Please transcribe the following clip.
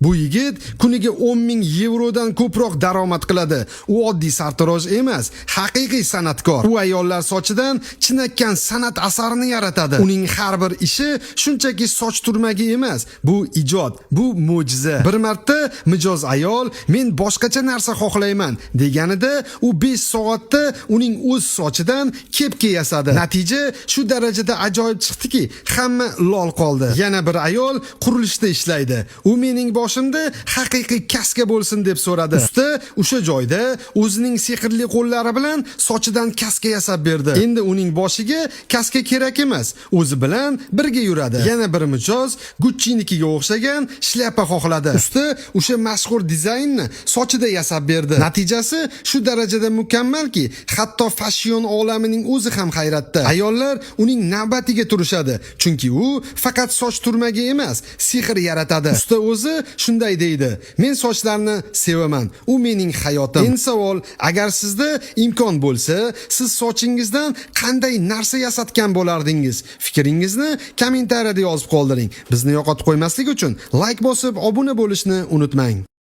Bu yigit kuniga 10 ming yevrodan ko'proq daromad qiladi. U oddiy sartarosh emas, haqiqiy san'atkor. U ayollar sochidan chinakkan san'at asarini yaratadi. Uning har bir ishi shunchaki soch turmagi emas, bu ijod, bu mo'jiza. Bir marta mijoz ayol men boshqacha narsa xohlayman deganida u 5 soatda uning o'z sochidan kepka yasadi. Natija shu darajada ajoyib chiqdiki, hamma lol qoldi. Yana bir ayol qurilishda ishlaydi. U mening boshimda haqiqiy kaska bo'lsin deb so'radi. Usta o'sha joyda o'zining sehrli qo'llari bilan sochidan kaska yasab berdi. Endi uning boshiga kaska kerak emas, o'zi bilan birga yuradi. Yana bir mijoz Gucci'nikiga o'xshagan shlyapa xohladi. Usta o'sha mashhur dizaynni sochida yasab berdi. Natijasi shu darajada mukammalki, hatto fashion olamining o'zi ham hayratda. Ayollar uning navbatiga turishadi, chunki u faqat soch turmagi emas, sehr yaratadi. Usta o'zi shunday deydi: men sochlarni sevaman, u mening hayotim. Endi savol, agar sizda imkon bo'lsa, siz sochingizdan qanday narsa yasatgan bo'lardingiz? Fikringizni kommentariyada yozib qoldiring. Bizni yo'qotib qo'ymaslik uchun like bosib, obuna bo'lishni unutmang.